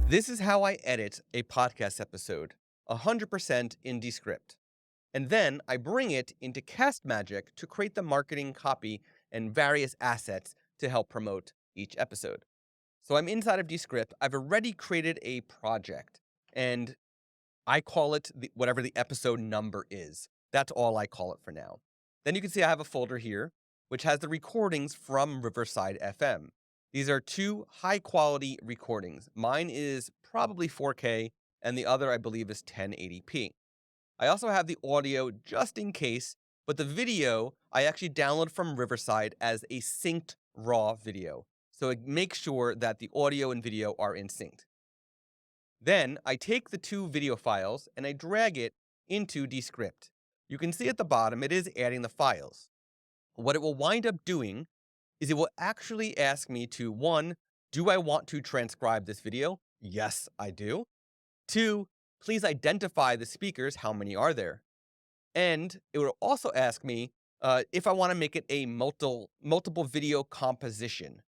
This is how I edit a podcast episode, 100% in Descript. And then I bring it into Castmagic to create the marketing copy and various assets to help promote each episode. So I'm inside of Descript. I've already created a project and I call it whatever the episode number is. That's all I call it for now. Then you can see I have a folder here, which has the recordings from Riverside FM. These are two high quality recordings. Mine is probably 4K and the other I believe is 1080p. I also have the audio just in case, but the video I actually download from Riverside as a synced raw video. So it makes sure that the audio and video are in sync. Then I take the two video files and I drag it into Descript. You can see at the bottom, it is adding the files. What it will wind up doing is it will actually ask me to, one, do I want to transcribe this video? Yes, I do. Two, please identify the speakers. How many are there? And it will also ask me if I want to make it a multiple video composition,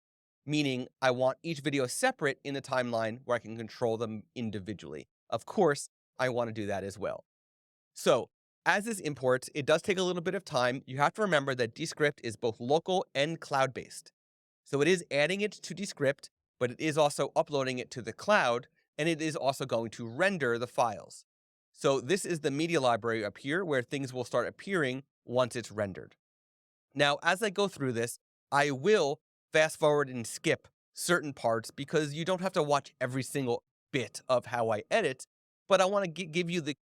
meaning I want each video separate in the timeline where I can control them individually. Of course, I want to do that as well. So as this imports, it does take a little bit of time. You have to remember that Descript is both local and cloud-based. So it is adding it to Descript, but it is also uploading it to the cloud, and it is also going to render the files. So this is the media library up here where things will start appearing once it's rendered. Now, as I go through this, I will fast forward and skip certain parts because you don't have to watch every single bit of how I edit, but I want to give you the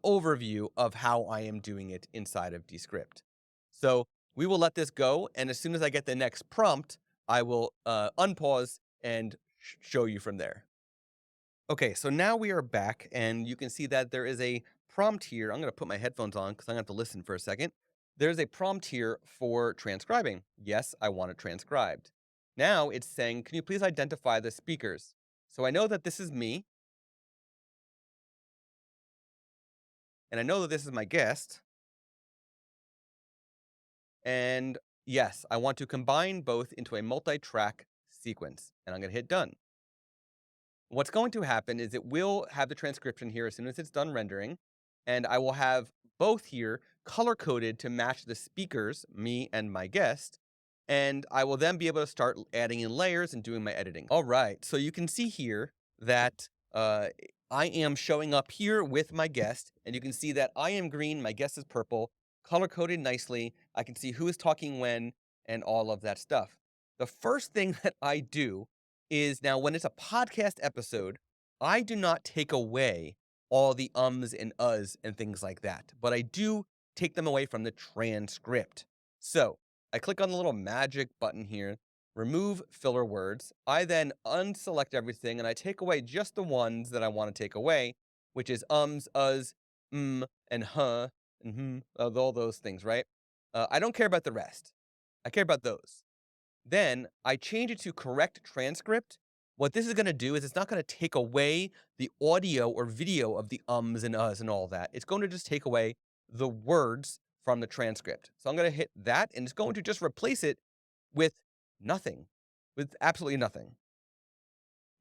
overview of how I am doing it inside of Descript. So we will let this go, and as soon as I get the next prompt, I will unpause and show you from there. Okay, so now we are back, and you can see that there is a prompt here. I'm going to put my headphones on because I'm going to have to listen for a second. There's a prompt here for transcribing. Yes, I want it transcribed. Now it's saying, can you please identify the speakers? So I know that this is me, and I know that this is my guest. And yes, I want to combine both into a multi-track sequence, and I'm going to hit done. What's going to happen is it will have the transcription here as soon as it's done rendering, and I will have both here color-coded to match the speakers, me and my guest, and I will then be able to start adding in layers and doing my editing. All right, so you can see here that I am showing up here with my guest, and you can see that I am green, my guest is purple, color-coded nicely. I can see who is talking when and all of that stuff. The first thing that I do is now when it's a podcast episode, I do not take away all the ums and uhs and things like that, but I do take them away from the transcript. So I click on the little magic button here, remove filler words. I then unselect everything and I take away just the ones that I want to take away, which is ums, uhs, and huh, and all those things, right? I don't care about the rest. I care about those. Then I change it to correct transcript. What this is going to do is it's not going to take away the audio or video of the ums and uhs and all that. It's going to just take away the words from the transcript. So I'm going to hit that and it's going to just replace it with nothing, with absolutely nothing.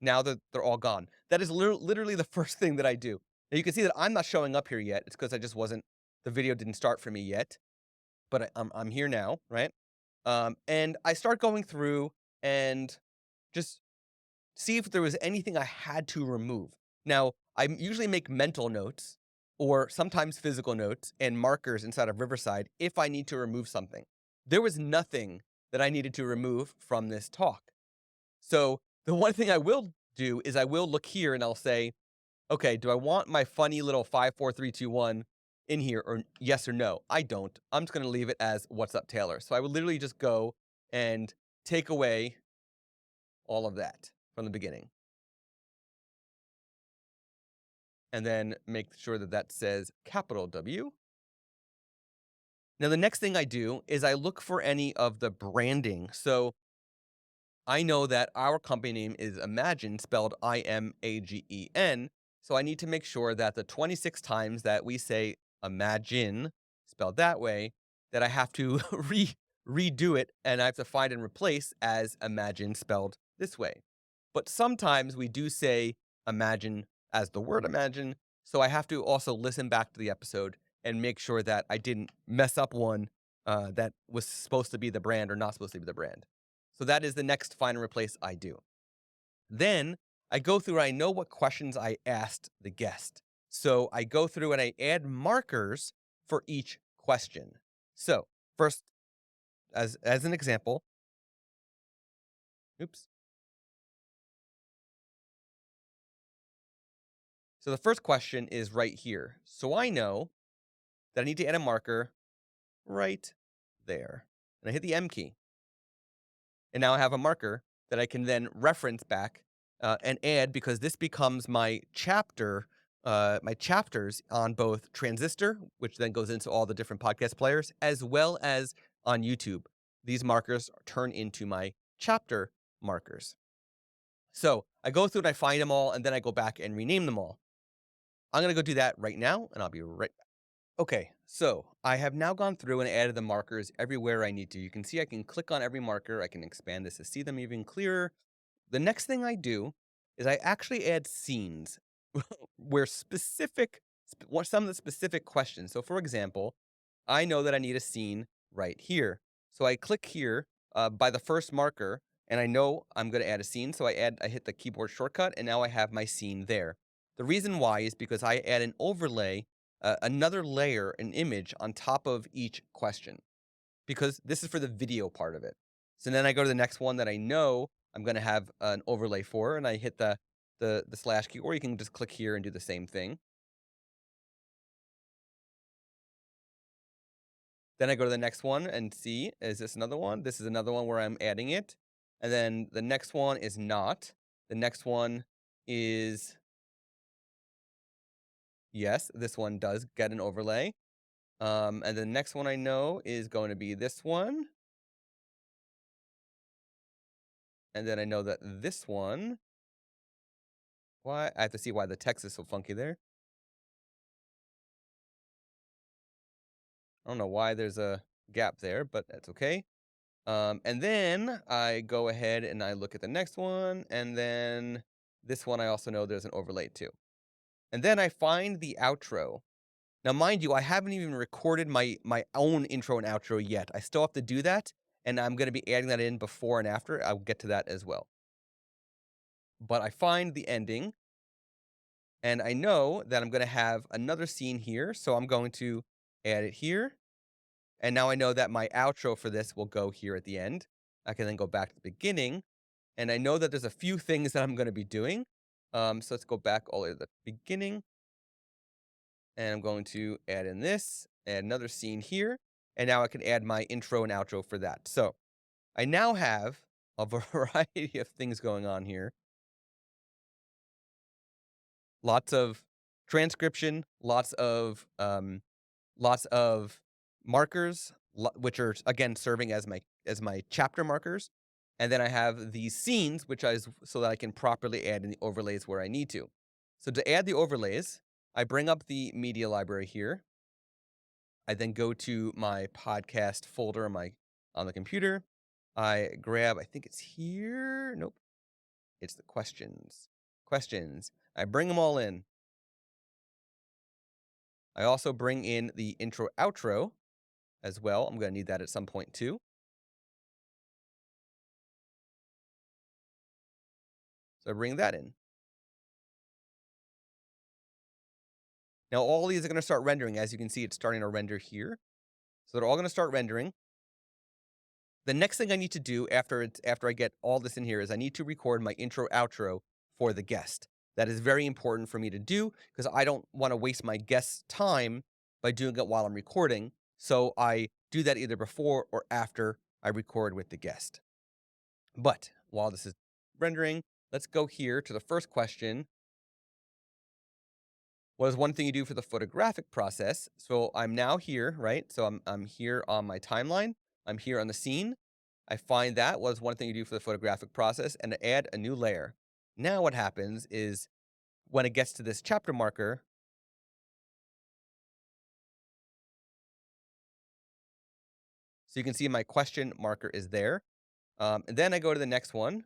Now that they're all gone. That is literally the first thing that I do. Now you can see that I'm not showing up here yet. It's because the video didn't start for me yet, but I'm here now, right? And I start going through and just see if there was anything I had to remove. Now, I usually make mental notes or sometimes physical notes and markers inside of Riverside if I need to remove something. There was nothing that I needed to remove from this talk. So the one thing I will do is I will look here and I'll say, okay, do I want my funny little 5, 4, 3, 2, 1 in here or yes or no? I don't. I'm just going to leave it as what's up, Taylor. So I would literally just go and take away all of that from the beginning. And then make sure that that says capital W. Now, the next thing I do is I look for any of the branding. So I know that our company name is Imagine, spelled Imagen. So I need to make sure that the 26 times that we say Imagine, spelled that way, that I have to redo it and I have to find and replace as Imagine, spelled this way. But sometimes we do say imagine as the word imagine. So I have to also listen back to the episode and make sure that I didn't mess up one that was supposed to be the brand or not supposed to be the brand. So that is the next find and replace I do. Then I go through and I know what questions I asked the guest. So I go through and I add markers for each question. So first, as an example, oops. So the first question is right here. So I know that I need to add a marker right there. And I hit the M key. And now I have a marker that I can then reference back and add, because this becomes my chapter, my chapters on both Transistor, which then goes into all the different podcast players, as well as on YouTube. These markers turn into my chapter markers. So I go through and I find them all, and then I go back and rename them all. I'm going to go do that right now, and I'll be right back. Okay, so I have now gone through and added the markers everywhere I need to. You can see I can click on every marker. I can expand this to see them even clearer. The next thing I do is I actually add scenes where some of the specific questions. So for example, I know that I need a scene right here. So I click here by the first marker, and I know I'm going to add a scene. So I hit the keyboard shortcut, and now I have my scene there. The reason why is because I add an overlay, another layer, an image on top of each question, because this is for the video part of it. So then I go to the next one that I know I'm going to have an overlay for, and I hit the slash key, or you can just click here and do the same thing. Then I go to the next one and see, is this another one? This is another one where I'm adding it. And then the next one is not. The next one is, yes, this one does get an overlay. And the next one I know is going to be this one. And then I know that this one, why? I have to see why the text is so funky there. I don't know why there's a gap there, but that's okay. And then I go ahead and I look at the next one, and then this one I also know there's an overlay too. And then I find the outro. Now, mind you, I haven't even recorded my own intro and outro yet. I still have to do that, and I'm going to be adding that in before and after. I'll get to that as well. But I find the ending, and I know that I'm going to have another scene here, so I'm going to add it here. And now I know that my outro for this will go here at the end. I can then go back to the beginning, and I know that there's a few things that I'm going to be doing. So let's go back all the way to the beginning, and I'm going to add in this, add another scene here, and now I can add my intro and outro for that. So I now have a variety of things going on here. Lots of transcription, lots of markers, which are again serving as my chapter markers. And then I have these scenes, so that I can properly add in the overlays where I need to. So to add the overlays, I bring up the media library here. I then go to my podcast folder on the computer. I grab, I think it's here. Nope. It's the questions. I bring them all in. I also bring in the intro outro as well. I'm going to need that at some point too. So I bring that in. Now all these are going to start rendering. As you can see, it's starting to render here. So they're all going to start rendering. The next thing I need to do after I get all this in here is I need to record my intro outro for the guest. That is very important for me to do, because I don't want to waste my guest's time by doing it while I'm recording. So I do that either before or after I record with the guest. But while this is rendering, let's go here to the first question. What is one thing you do for the photographic process? So I'm now here, right? So I'm here on my timeline. I'm here on the scene. I find that was one thing you do for the photographic process, and add a new layer. Now what happens is when it gets to this chapter marker, so you can see my question marker is there. And then I go to the next one.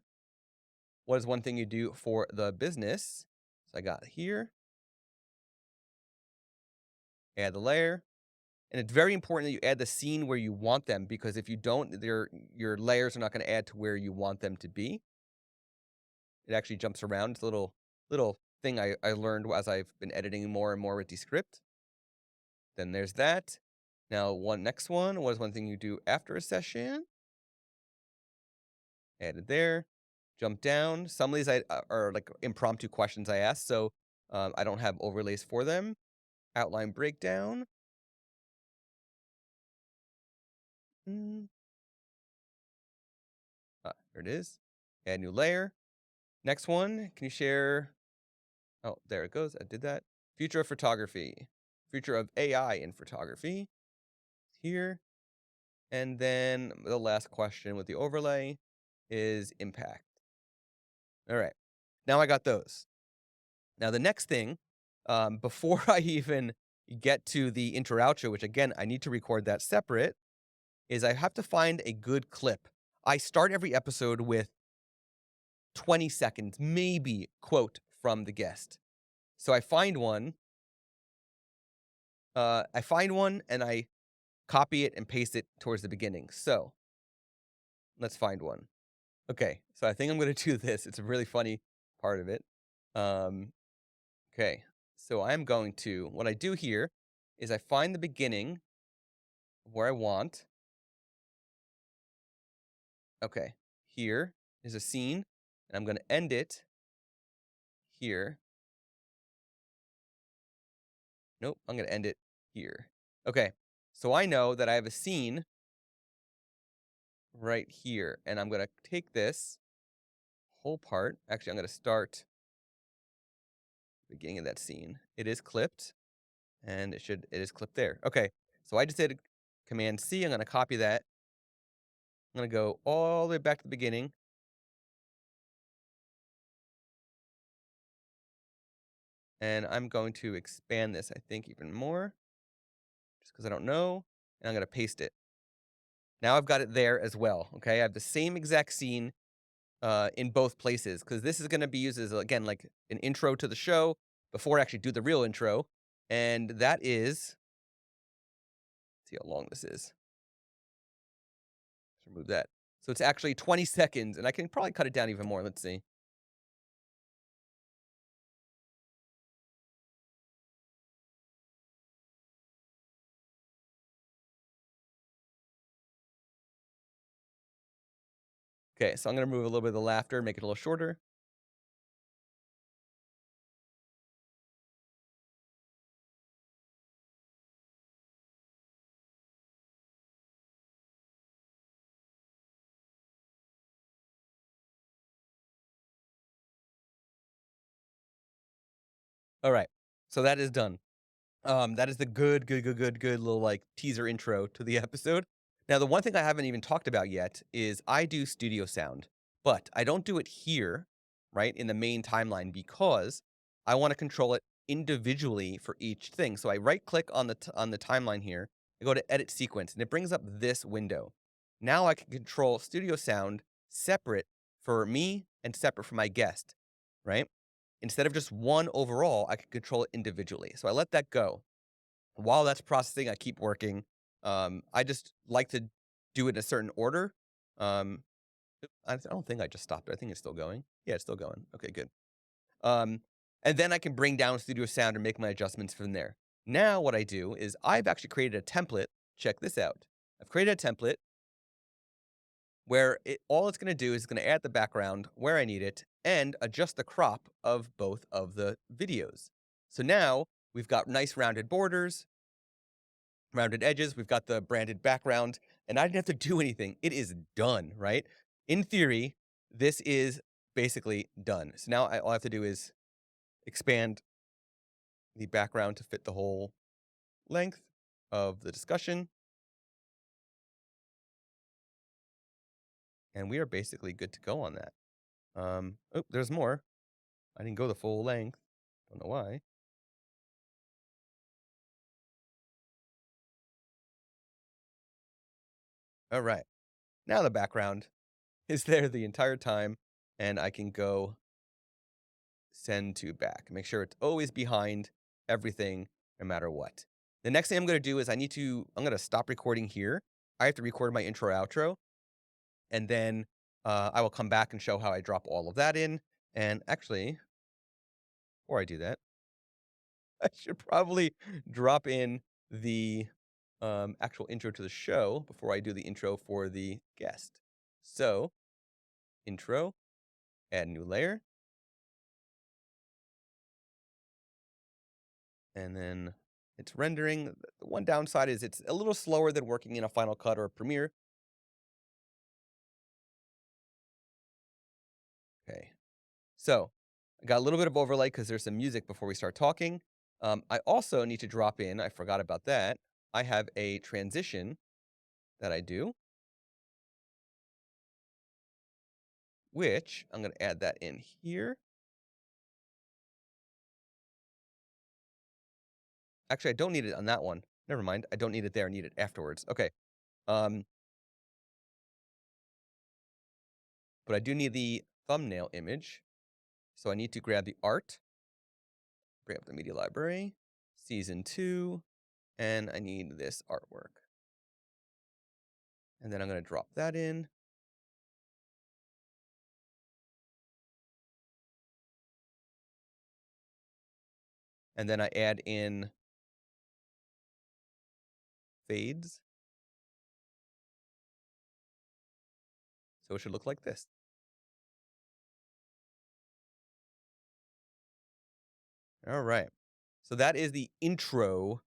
What is one thing you do for the business? I got here, add the layer. And it's very important that you add the scene where you want them, because if you don't, your layers are not going to add to where you want them to be. It actually jumps around. It's a little thing I learned as I've been editing more and more with Descript. Then there's that. Now, next one was one thing you do after a session. Added there. Jump down. Some of these are like impromptu questions I asked, so I don't have overlays for them. Outline breakdown. There it is. Add new layer. Next one, can you share? Oh, there it goes. I did that. Future of photography. Future of AI in photography. Here. And then the last question with the overlay is impact. All right. Now I got those. Now the next thing, before I even get to the intro outro, which again, I need to record that separate, is I have to find a good clip. I start every episode with 20 seconds, maybe quote from the guest. So I find one. And I copy it and paste it towards the beginning. So let's find one. Okay, so I think I'm going to do this. It's a really funny part of it. Okay, so I'm going to, what I do here is I find the beginning where I want. Okay, here is a scene, and I'm going to end it here. Nope, I'm going to end it here. Okay, so I know that I have a scene right here, and I'm going to take this whole part. Actually, I'm going to start beginning of that scene. It is clipped, and it is clipped there. Okay, so I just did Command C. I'm going to copy that. I'm going to go all the way back to the beginning. And I'm going to expand this, I think, even more, just because I don't know. And I'm going to paste it. Now I've got it there as well. Okay, I have the same exact scene in both places, because this is going to be used as, again, like an intro to the show before I actually do the real intro. And that is, let's see how long this is. Let's remove that. So it's actually 20 seconds, and I can probably cut it down even more. Let's see. Okay, so I'm going to remove a little bit of the laughter, make it a little shorter. All right, so that is done. That is the good little like teaser intro to the episode. Now, the one thing I haven't even talked about yet is I do studio sound, but I don't do it here, right, in the main timeline, because I want to control it individually for each thing. So I right click on the timeline here, I go to edit sequence, and it brings up this window. Now I can control studio sound separate for me and separate for my guest, right? Instead of just one overall, I can control it individually. So I let that go. While that's processing, I keep working. I just like to do it in a certain order. I don't think I just stopped it. I think it's still going. Yeah, it's still going. Okay, good. And then I can bring down studio sound and make my adjustments from there. Now what I do is I've actually created a template. Check this out. I've created a template where all it's going to do is going to add the background where I need it and adjust the crop of both of the videos. So now we've got nice rounded borders, rounded edges. We've got the branded background, and I didn't have to do anything. It is done, right? In theory, this is basically done. So now all I have to do is expand the background to fit the whole length of the discussion. And we are basically good to go on that. Oh, there's more. I didn't go the full length. Don't know why. All right. Now the background is there the entire time, and I can go send to back. Make sure it's always behind everything, no matter what. The next thing I'm going to do is I'm going to stop recording here. I have to record my intro outro, and then I will come back and show how I drop all of that in. And actually, before I do that, I should probably drop in the actual intro to the show before I do the intro for the guest. So, intro, add new layer, and then it's rendering. The one downside is it's a little slower than working in a Final Cut or Premiere. Okay, so I got a little bit of overlay because there's some music before we start talking. I also need to drop in, I forgot about that. I have a transition that I do, which I'm going to add that in here. Actually, I don't need it on that one. Never mind. I don't need it there. I need it afterwards. Okay. But I do need the thumbnail image. So I need to grab the art, bring up the media library, season 2, and I need this artwork. And then I'm going to drop that in. And then I add in fades. So it should look like this. All right. So that is the intro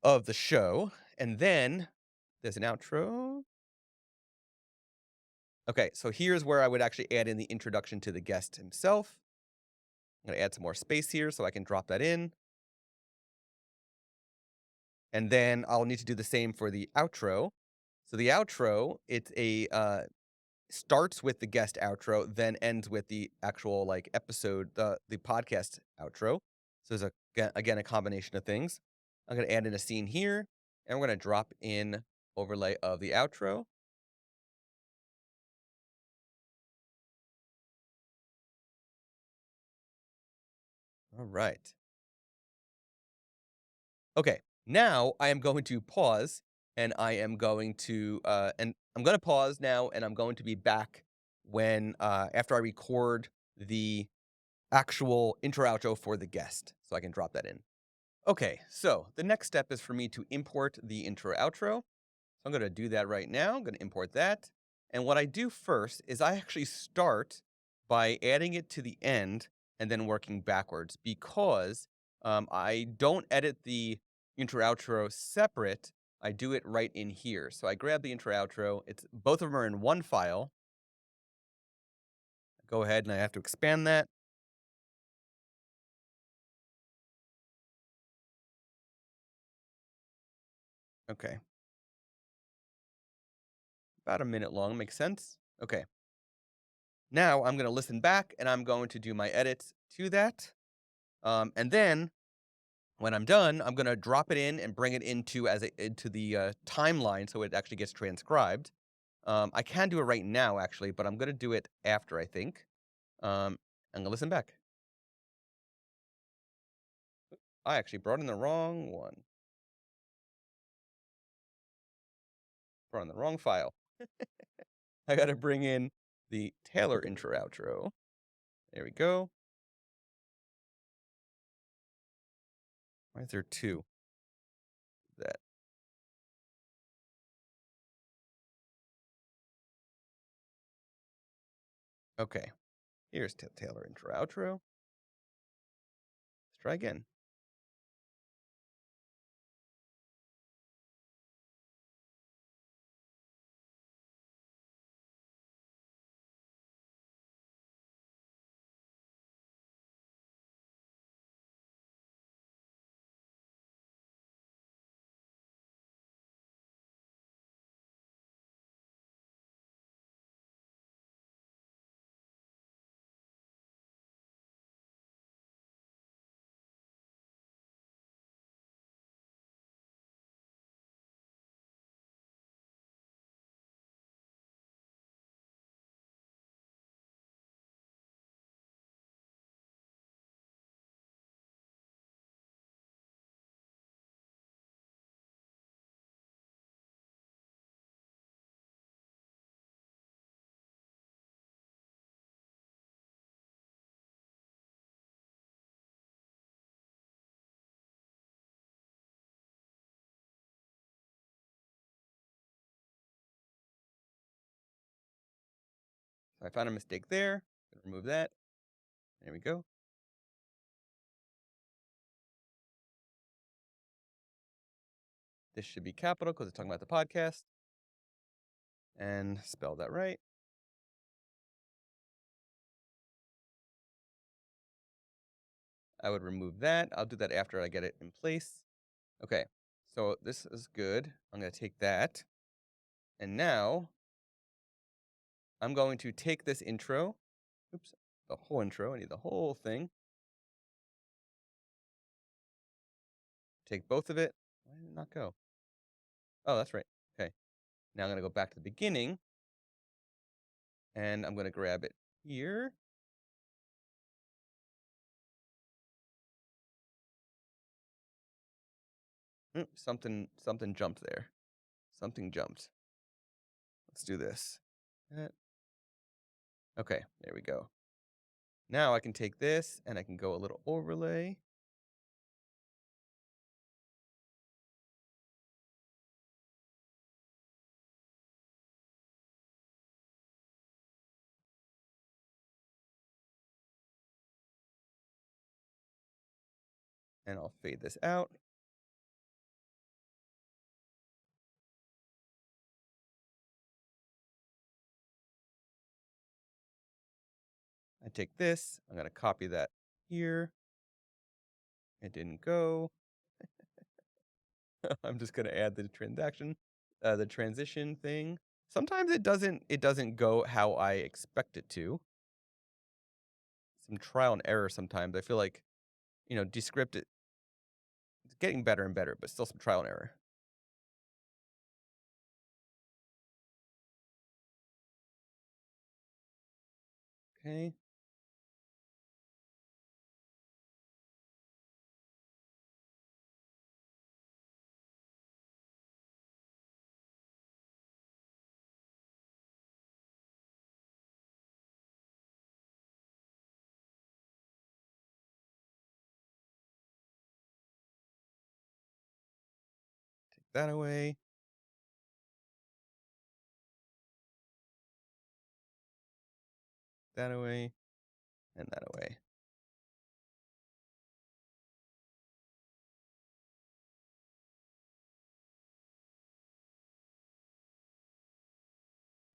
of the show. And then there's an outro. Okay, so here's where I would actually add in the introduction to the guest himself. I'm going to add some more space here so I can drop that in. And then I'll need to do the same for the outro. So the outro, it's a starts with the guest outro, then ends with the actual like episode, the podcast outro. So there's again a combination of things. I'm going to add in a scene here, and we're going to drop in overlay of the outro. All right. Okay, now I am going to pause, and I am going to and I'm going to pause now, and I'm going to be back when after I record the actual intro outro for the guest, so I can drop that in. Okay, so the next step is for me to import the intro outro. So I'm going to do that right now. I'm going to import that. And what I do first is I actually start by adding it to the end and then working backwards, because I don't edit the intro outro separate. I do it right in here. So I grab the intro outro. It's both of them are in one file. Go ahead and I have to expand that. Okay. About a minute long, makes sense. Okay. Now I'm going to listen back and I'm going to do my edits to that. And then when I'm done, I'm going to drop it in and bring it into the timeline so it actually gets transcribed. I can do it right now actually, but I'm going to do it after, I think. I'm going to listen back. I actually brought in the wrong one. Brought in the wrong file. I got to bring in the Taylor intro outro. There we go. Why is there two? That. Okay. Here's Taylor intro outro. Let's try again. So I found a mistake there. Remove that. There we go. This should be capital because it's talking about the podcast. And spell that right. I would remove that. I'll do that after I get it in place. Okay, so this is good. I'm going to take that. And now I'm going to take this intro. Oops, the whole intro. I need the whole thing. Take both of it. Why did it not go? Oh, that's right. Okay. Now I'm going to go back to the beginning. And I'm going to grab it here. Something jumped there. Something jumped. Let's do this. Okay, there we go. Now I can take this and I can go a little overlay. And I'll fade this out. I take this, I'm going to copy that here. It didn't go. I'm just going to add the transition thing. Sometimes it doesn't go how I expect it to. Some trial and error sometimes. I feel like, Descript it's getting better and better, but still some trial and error. Okay. Take that away. That away. And that away.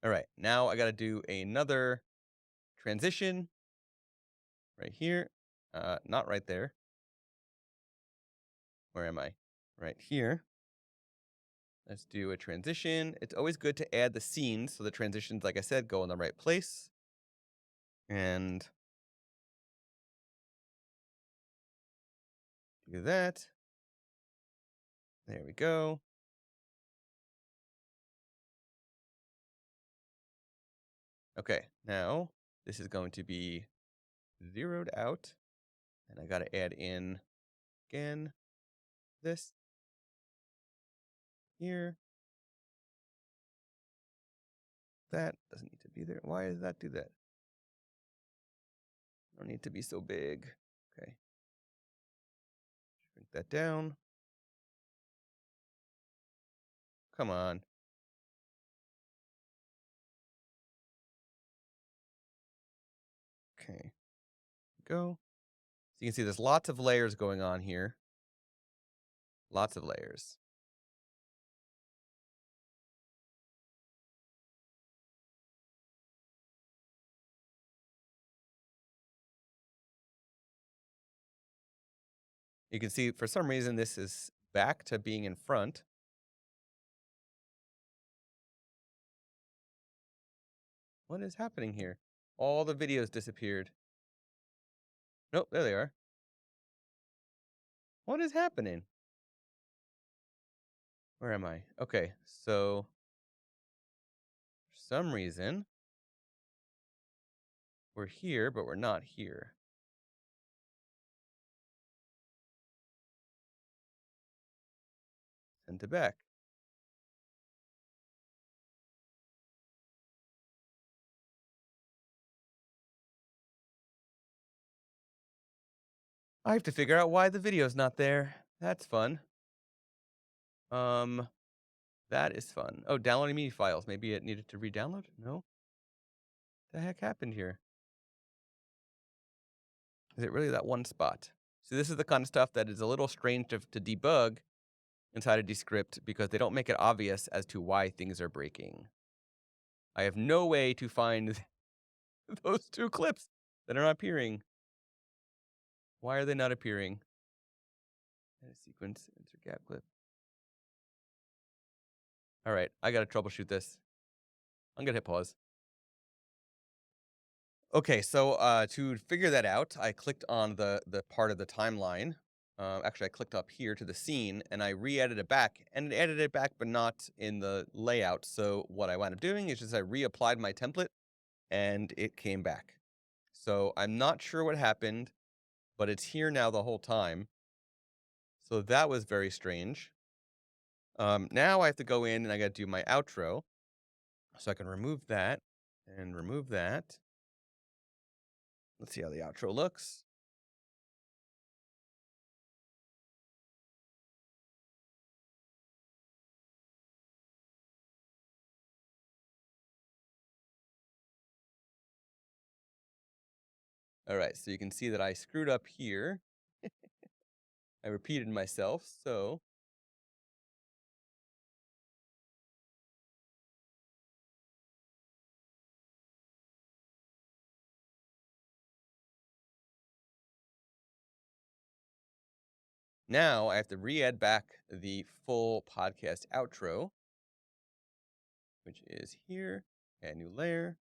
All right, now I got to do another transition right here. Not right there. Where am I? Right here. Let's do a transition. It's always good to add the scenes so the transitions, like I said, go in the right place. And do that. There we go. Okay, now this is going to be zeroed out. And I got to add in, again, this here. That doesn't need to be there. Why does that do that? Don't need to be so big. Okay. Shrink that down. Come on. Okay. Go. So you can see there's lots of layers going on here. Lots of layers. You can see for some reason this is back to being in front. What is happening here? All the videos disappeared. Nope, there they are. What is happening? Where am I? Okay, so for some reason we're here, but we're not here. Send to back. I have to figure out why the video's not there. That's fun. That is fun. Oh, downloading media files. Maybe it needed to re-download? No? The heck happened here? Is it really that one spot? So this is the kind of stuff that is a little strange to debug inside of Descript because they don't make it obvious as to why things are breaking. I have no way to find those two clips that are not appearing. Why are they not appearing? Edit sequence, insert gap clip. All right, I got to troubleshoot this. I'm going to hit pause. Okay, so to figure that out, I clicked on the part of the timeline. Actually, I clicked up here to the scene, and I re-edited it back, and it edited it back, but not in the layout. So what I wound up doing is just I reapplied my template, and it came back. So I'm not sure what happened, but it's here now the whole time. So that was very strange. Now I have to go in, and I got to do my outro. So I can remove that, and remove that. Let's see how the outro looks. All right, so you can see that I screwed up here. I repeated myself, so now I have to re-add back the full podcast outro, which is here, add new layer.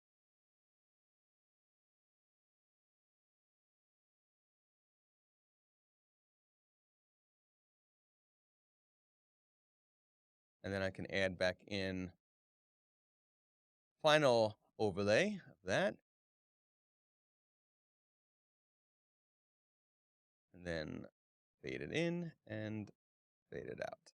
And then I can add back in final overlay of that. And then fade it in and fade it out.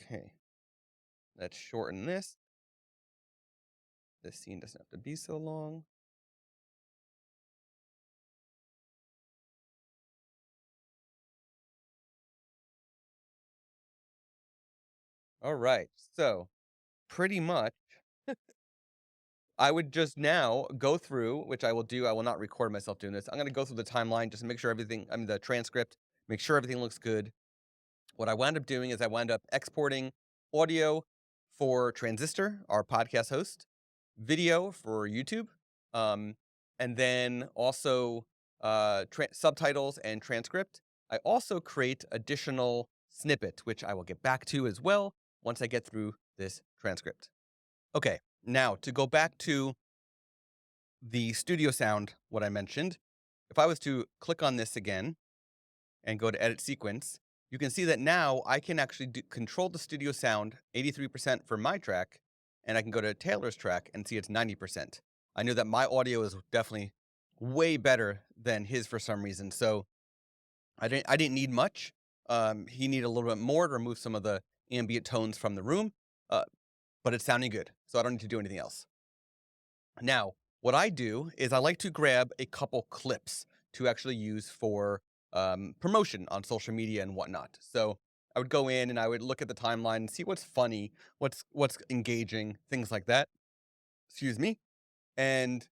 Okay, let's shorten this. This scene doesn't have to be so long. All right, so pretty much I would just now go through, which I will do. I will not record myself doing this. I'm going to go through the timeline just to make sure everything, the transcript, make sure everything looks good. What I wound up doing is I wound up exporting audio for Transistor, our podcast host, video for YouTube, and then also subtitles and transcript. I also create additional snippet, which I will get back to as well once I get through this transcript. Okay, now to go back to the studio sound, what I mentioned, if I was to click on this again and go to edit sequence, you can see that now I can actually control the studio sound 83% for my track, and I can go to Taylor's track and see it's 90%. I know that my audio is definitely way better than his for some reason, so I didn't need much. He needed a little bit more to remove some of the ambient tones from the room, but it's sounding good, so I don't need to do anything else. Now, what I do is I like to grab a couple clips to actually use for promotion on social media and whatnot. So I would go in and I would look at the timeline and see what's funny, what's engaging, things like that. Excuse me. And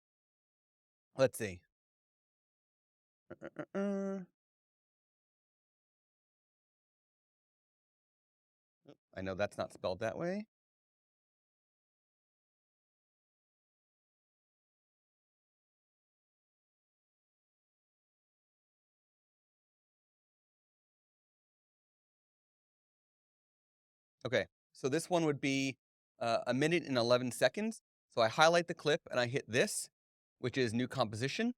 let's see. I know that's not spelled that way. Okay, so this one would be 1 minute and 11 seconds. So I highlight the clip and I hit this, which is new composition.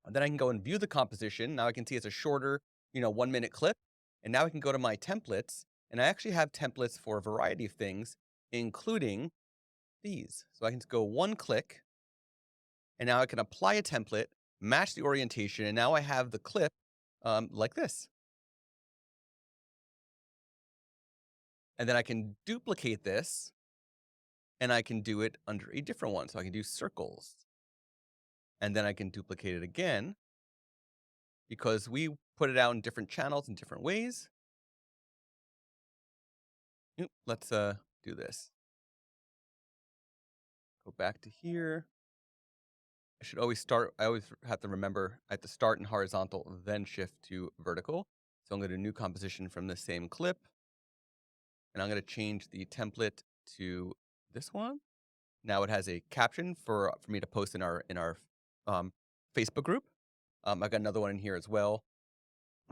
And then I can go and view the composition. Now I can see it's a shorter, 1 minute clip. And now I can go to my templates, and I actually have templates for a variety of things, including these. So I can just go one click, and now I can apply a template, match the orientation, and now I have the clip like this. And then I can duplicate this, and I can do it under a different one. So I can do circles. And then I can duplicate it again. because we put it out in different channels in different ways. Let's do this. Go back to here. I always have to remember I have to start in horizontal, then shift to vertical. So I'm going to do new composition from the same clip. And I'm going to change the template to this one. Now it has a caption for me to post in our Facebook group. I've got another one in here as well.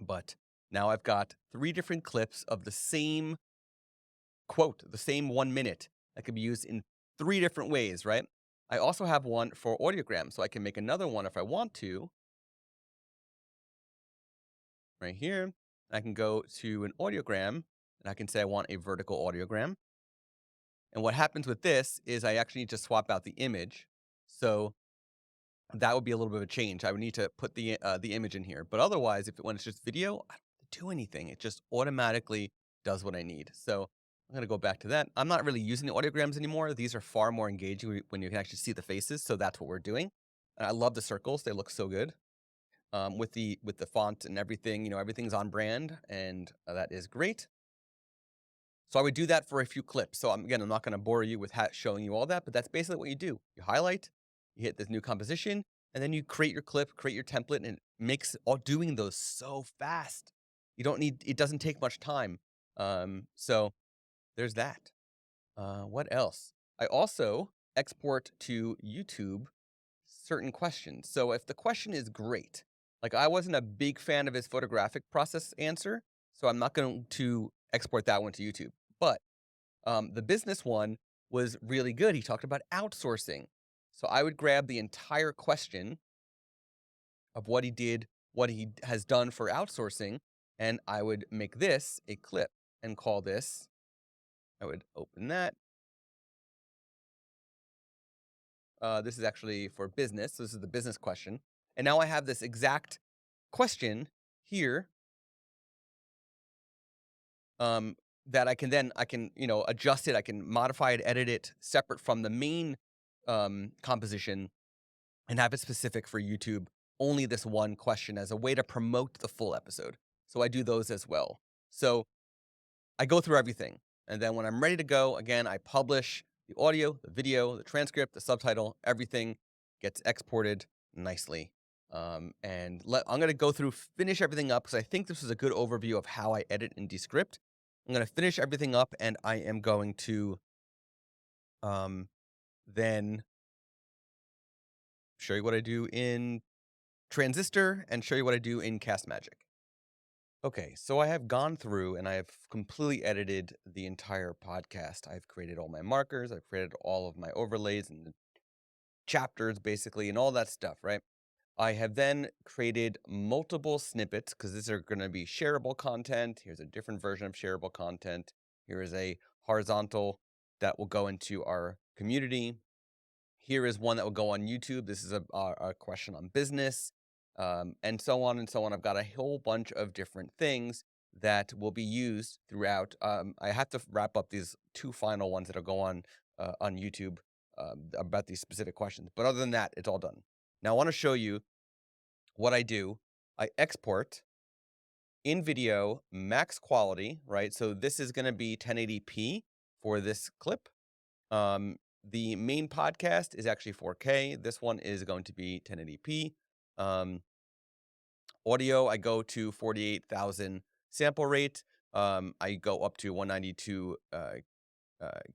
But now I've got 3 different clips of the same quote, the same 1 minute that could be used in 3 different ways, right? I also have one for audiogram, so I can make another one if I want to. Right here. I can go to an audiogram, and I can say I want a vertical audiogram. And what happens with this is I actually need to swap out the image. So that would be a little bit of a change. I would need to put the image in here. But otherwise, when it's just video, I don't have to do anything. It just automatically does what I need. So I'm going to go back to that. I'm not really using the audiograms anymore. These are far more engaging when you can actually see the faces. So that's what we're doing. And I love the circles. They look so good. With the font and everything, everything's on brand, and that is great. So I would do that for a few clips. So I'm not going to bore you with showing you all that, but that's basically what you do. You highlight, you hit this new composition, and then you create your clip, create your template, and it makes all doing those so fast. It doesn't take much time. So there's that. What else? I also export to YouTube certain questions. So if the question is great, like I wasn't a big fan of his photographic process answer, so I'm not going to export that one to YouTube. But the business one was really good. He talked about outsourcing. So I would grab the entire question of what he did, what he has done for outsourcing, and I would make this a clip and call this, I would open that. This is actually for business. So this is the business question. And now I have this exact question here that I can adjust it. I can modify it, edit it separate from the main composition and have it specific for YouTube. Only this one question as a way to promote the full episode. So I do those as well. So I go through everything. And then when I'm ready to go, again, I publish the audio, the video, the transcript, the subtitle, everything gets exported nicely. I'm going to go through, finish everything up, because I think this is a good overview of how I edit in Descript. I'm going to finish everything up, and I am going to then show you what I do in Transistor and show you what I do in Castmagic. Okay, so I have gone through and I have completely edited the entire podcast. I've created all my markers, I've created all of my overlays and the chapters, basically, and all that stuff, right? I have then created multiple snippets, because these are going to be shareable content. Here's a different version of shareable content. Here is a horizontal that will go into our community. Here is one that will go on YouTube. This is a question on business, and so on and so on. I've got a whole bunch of different things that will be used throughout. I have to wrap up these 2 final ones that'll go on YouTube about these specific questions. But other than that, it's all done. Now I want to show you what I do. I export in video max quality, right? So this is going to be 1080p for this clip. The main podcast is actually 4K. This one is going to be 1080p. Audio, I go to 48,000 sample rate. I go up to 192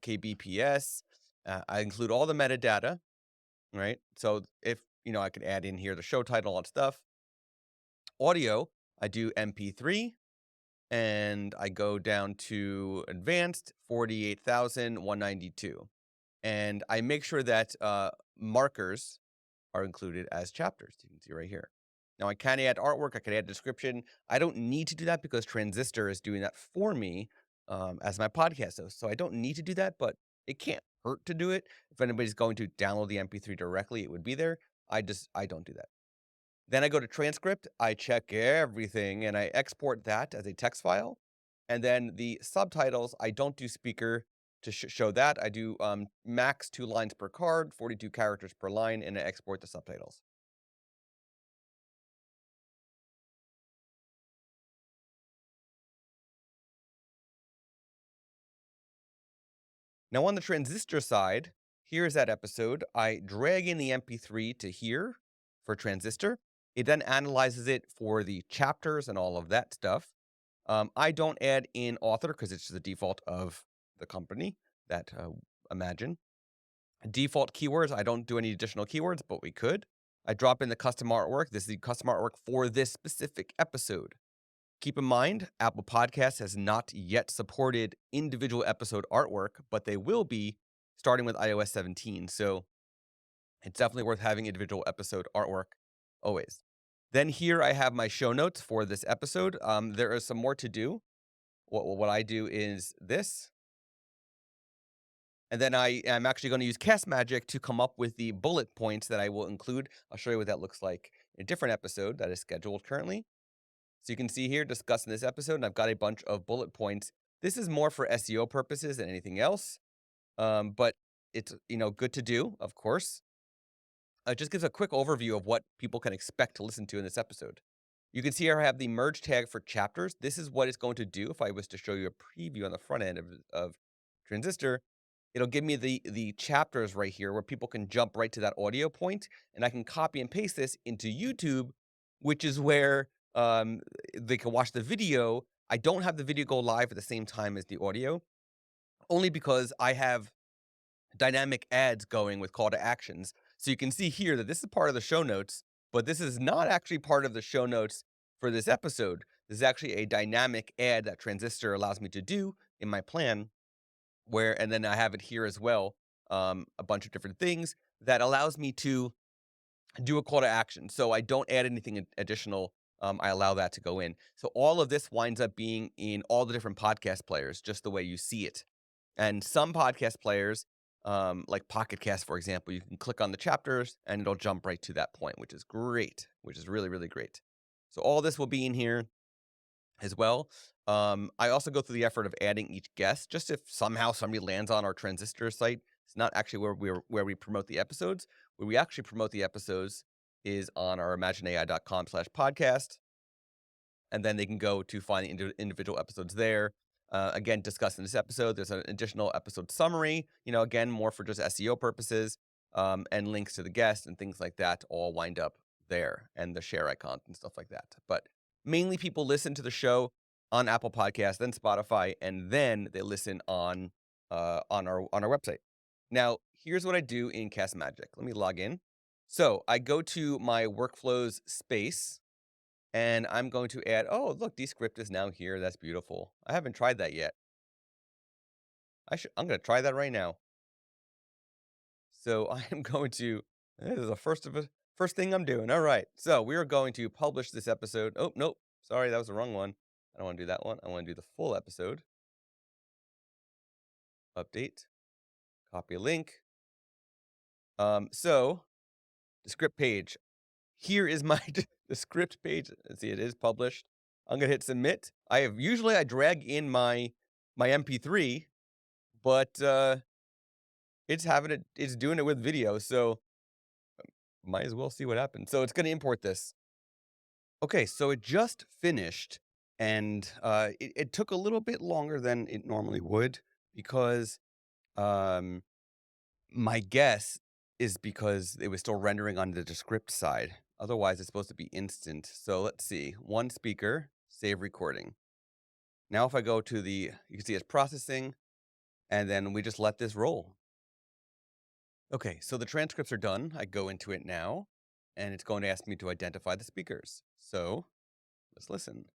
kbps. I include all the metadata, right? So if, I could add in here the show title, all that stuff. Audio, I do MP3. And I go down to advanced 48,192. And I make sure that markers are included as chapters. You can see right here. Now I can add artwork. I can add description. I don't need to do that because Transistor is doing that for me as my podcast host. So I don't need to do that, but it can't hurt to do it. If anybody's going to download the MP3 directly, it would be there. I don't do that. Then I go to transcript, I check everything, and I export that as a text file. And then the subtitles, I don't do speaker to show that. I do max 2 lines per card, 42 characters per line, and I export the subtitles. Now on the Transistor side, here's that episode. I drag in the MP3 to here for Transistor. It then analyzes it for the chapters and all of that stuff. I don't add in author because it's the default of the company that Imagine. Default keywords, I don't do any additional keywords, but we could. I drop in the custom artwork. This is the custom artwork for this specific episode. Keep in mind, Apple Podcasts has not yet supported individual episode artwork, but they will be starting with iOS 17. So it's definitely worth having individual episode artwork always. Then here I have my show notes for this episode. There is some more to do. What I do is this. And then I am actually going to use Castmagic to come up with the bullet points that I will include. I'll show you what that looks like in a different episode that is scheduled currently. So you can see here discussing this episode, and I've got a bunch of bullet points. This is more for SEO purposes than anything else, but it's good to do, of course. It just gives a quick overview of what people can expect to listen to in this episode. You can see here I have the merge tag for chapters. This is what it's going to do if I was to show you a preview on the front end of Transistor. It'll give me the chapters right here where people can jump right to that audio point, and I can copy and paste this into YouTube, which is where they can watch the video. I don't have the video go live at the same time as the audio, only because I have dynamic ads going with call to actions. So you can see here that this is part of the show notes, but this is not actually part of the show notes for this episode. This is actually a dynamic ad that Transistor allows me to do in my plan, and then I have it here as well, a bunch of different things that allows me to do a call to action. So I don't add anything additional. I allow that to go in. So all of this winds up being in all the different podcast players, just the way you see it. And some podcast players, like Pocket Cast, for example, you can click on the chapters and it'll jump right to that point, which is great, which is really, really great. So all this will be in here as well. I also go through the effort of adding each guest, just if somehow somebody lands on our Transistor site. It's not actually where we promote the episodes. Where we actually promote the episodes is on our imagineai.com/podcast. And then they can go to find the individual episodes there. Again, discussing this episode, there's an additional episode summary, again, more for just SEO purposes, and links to the guest and things like that all wind up there, and the share icon and stuff like that. But mainly people listen to the show on Apple Podcasts, then Spotify, and then they listen on our website. Now, here's what I do in Castmagic. Let me log in. So I go to my workflows space, and I'm going to add, oh, look, Descript is now here. That's beautiful. I haven't tried that yet. I'm going to try that right now. So I am going to, this is the first thing I'm doing. All right. So we are going to publish this episode. Oh, nope. Sorry, that was the wrong one. I don't want to do that one. I want to do the full episode. Update. Copy a link. So the script page. Here is my the script page. Let's see, it is published. I'm gonna hit submit. Usually I drag in my MP3, but it's doing it with video, so might as well see what happens. So it's gonna import this. Okay, so it just finished, and it took a little bit longer than it normally would because um my guess is because it was still rendering on the Descript side. Otherwise, it's supposed to be instant. So let's see. One speaker, save recording. Now if I go to you can see it's processing, and then we just let this roll. Okay, so the transcripts are done. I go into it now, and it's going to ask me to identify the speakers. So let's listen.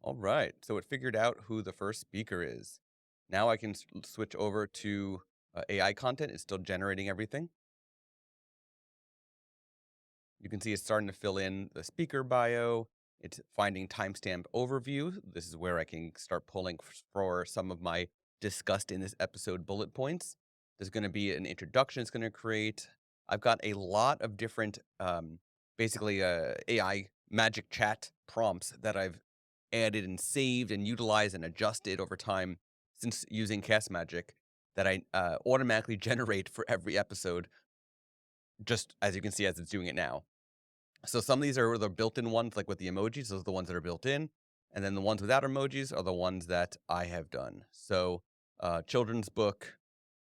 All right, so it figured out who the first speaker is. Now I can switch over to AI content. It's still generating everything. You can see it's starting to fill in the speaker bio. It's finding timestamp overview. This is where I can start pulling for some of my discussed in this episode bullet points. There's going to be an introduction it's going to create. I've got a lot of different, basically AI magic chat prompts that I've added and saved and utilized and adjusted over time since using Castmagic that I automatically generate for every episode, just as you can see as it's doing it now. So some of these are the built-in ones, like with the emojis. Those are the ones that are built in. And then the ones without emojis are the ones that I have done. So children's book,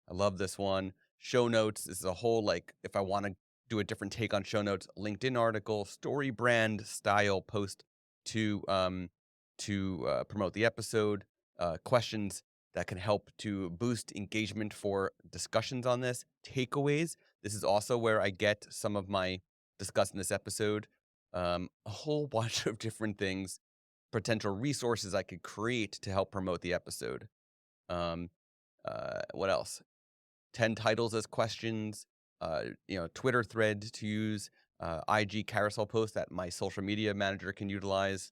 I love this one. Show notes, this is a whole, like, if I want to do a different take on show notes, LinkedIn article, story brand style post to promote the episode, questions that can help to boost engagement for discussions on this, takeaways. This is also where I get some of my discussed in this episode, a whole bunch of different things, potential resources I could create to help promote the episode. Um, what else? 10 titles as questions, Twitter thread to use, IG carousel post that my social media manager can utilize,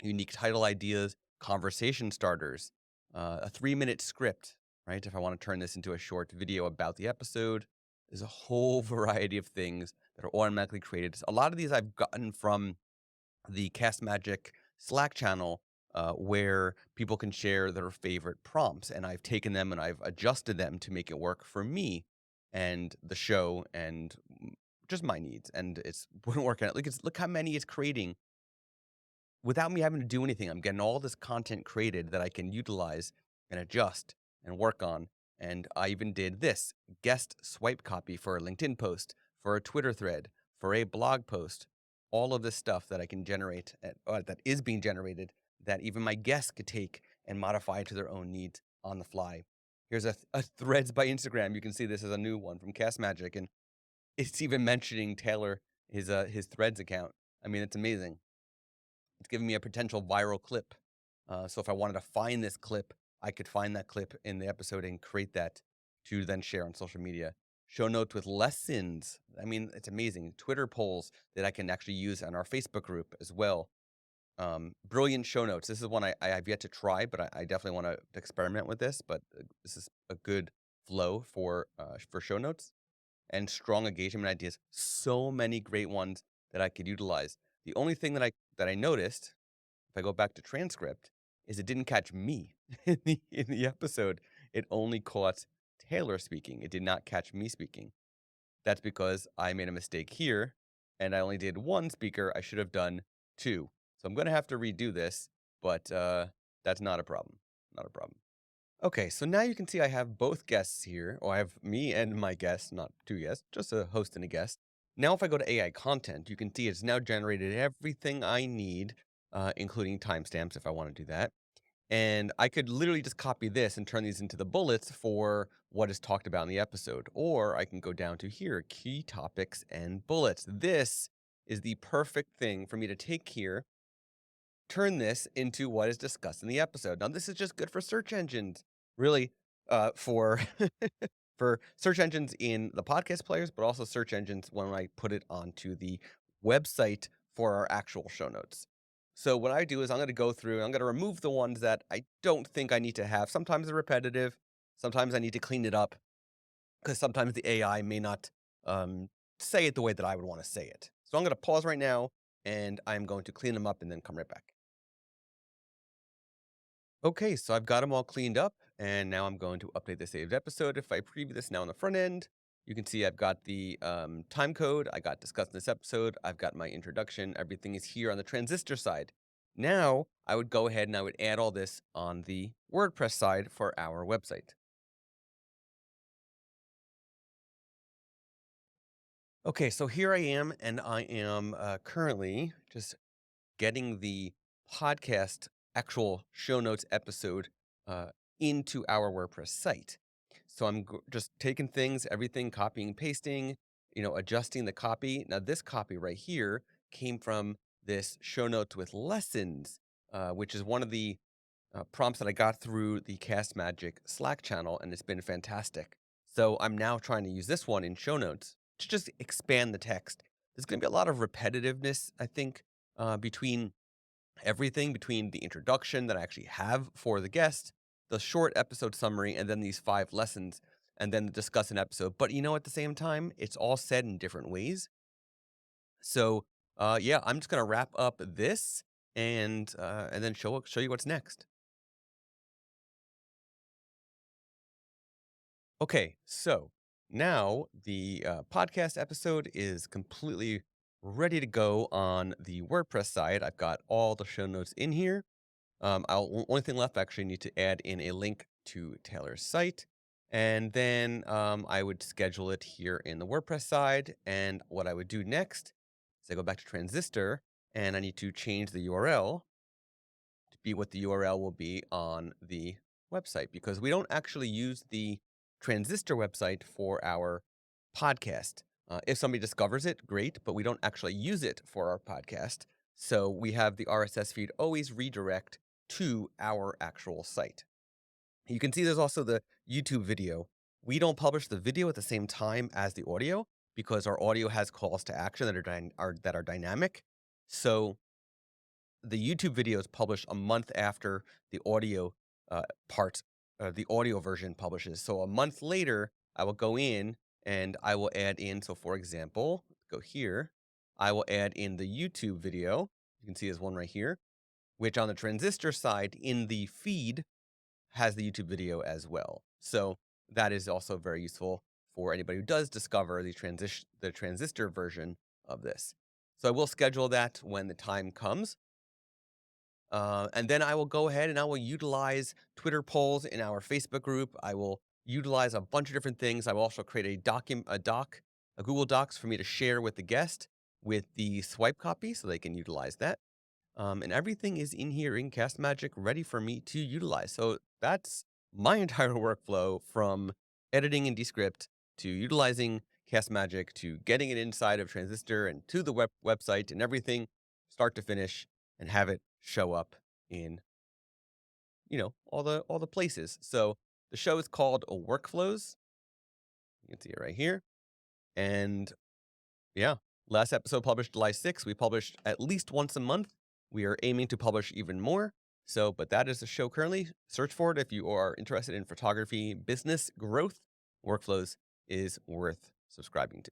unique title ideas, conversation starters, a 3-minute script, right? If I want to turn this into a short video about the episode, there's a whole variety of things that are automatically created. A lot of these I've gotten from the Castmagic Slack channel, where people can share their favorite prompts, and I've taken them and I've adjusted them to make it work for me and the show and just my needs. And it's been working out. Look how many it's creating without me having to do anything. I'm getting all this content created that I can utilize and adjust and work on. And I even did this guest swipe copy for a LinkedIn post, for a Twitter thread, for a blog post, all of this stuff that I can generate, that is being generated, that even my guests could take and modify to their own needs on the fly. Here's a threads by Instagram. You can see this is a new one from Castmagic, and it's even mentioning Taylor, his threads account. I mean, it's amazing. It's giving me a potential viral clip. So if I wanted to find this clip, I could find that clip in the episode and create that to then share on social media. Show notes with lessons. I mean, it's amazing. Twitter polls that I can actually use on our Facebook group as well. Brilliant show notes. This is one I have yet to try, but I definitely want to experiment with this. But this is a good flow for show notes and strong engagement ideas. So many great ones that I could utilize. The only thing that I noticed, if I go back to transcript, is it didn't catch me in the episode. It only caught Taylor speaking. It did not catch me speaking. That's because I made a mistake here, and I only did one speaker. I should have done two. So I'm gonna have to redo this, but that's not a problem. Not a problem. Okay, so now you can see I have both guests here, or I have me and my guest, not two guests, just a host and a guest. Now, if I go to AI content, you can see it's now generated everything I need, including timestamps if I want to do that. And I could literally just copy this and turn these into the bullets for what is talked about in the episode. Or I can go down to here, key topics and bullets. This is the perfect thing for me to take here, turn this into what is discussed in the episode. Now, this is just good for search engines, really, for for search engines in the podcast players, but also search engines when I put it onto the website for our actual show notes. So what I do is I'm going to go through, I'm going to remove the ones that I don't think I need to have. Sometimes they're repetitive. Sometimes I need to clean it up because sometimes the AI may not say it the way that I would want to say it. So I'm going to pause right now and I'm going to clean them up and then come right back. Okay, so I've got them all cleaned up, and now I'm going to update the saved episode. If I preview this now on the front end, you can see I've got the time code I got discussed in this episode. I've got my introduction. Everything is here on the Transistor side. Now, I would go ahead and I would add all this on the WordPress side for our website. Okay, so here I am, and I am currently just getting the podcast actual show notes episode uh, into our WordPress site. So I'm just taking things, everything, copying, pasting, adjusting the copy. Now this copy right here came from this show notes with lessons, which is one of the prompts that I got through the Castmagic Slack channel, and it's been fantastic. So I'm now trying to use this one in show notes to just expand the text. There's going to be a lot of repetitiveness, I think, between everything, between the introduction that I actually have for the guest, the short episode summary, and then these 5 lessons, and then the discuss an episode. But at the same time, it's all said in different ways. So, yeah, I'm just gonna wrap up this and then show you what's next. Okay, so now the podcast episode is completely ready to go on the WordPress side. I've got all the show notes in here. Only thing left, I actually need to add in a link to Taylor's site. And then I would schedule it here in the WordPress side. And what I would do next is I go back to Transistor and I need to change the URL to be what the URL will be on the website, because we don't actually use the Transistor website for our podcast. If somebody discovers it, great, but we don't actually use it for our podcast. So we have the RSS feed always redirect to our actual site. You can see there's also the YouTube video. We don't publish the video at the same time as the audio because our audio has calls to action that are dynamic. So the YouTube video is published a month after the audio part, the audio version publishes. So a month later, I will go in and I will add in. So for example, go here, I will add in the YouTube video. You can see there's one right here, which on the Transistor side in the feed has the YouTube video as well. So that is also very useful for anybody who does discover the Transistor version of this. So I will schedule that when the time comes. And then I will go ahead and I will utilize Twitter polls in our Facebook group. I will utilize a bunch of different things. I will also create a Google Docs for me to share with the guest with the swipe copy so they can utilize that. And everything is in here in Castmagic ready for me to utilize. So that's my entire workflow, from editing in Descript to utilizing Castmagic to getting it inside of Transistor and to the website and everything start to finish, and have it show up in, all the places. So the show is called Workflows. You can see it right here. And yeah, last episode published July 6th. We published at least once a month. We are aiming to publish even more. So, but that is the show currently. Search for it if you are interested in photography, business growth. Workflows is worth subscribing to.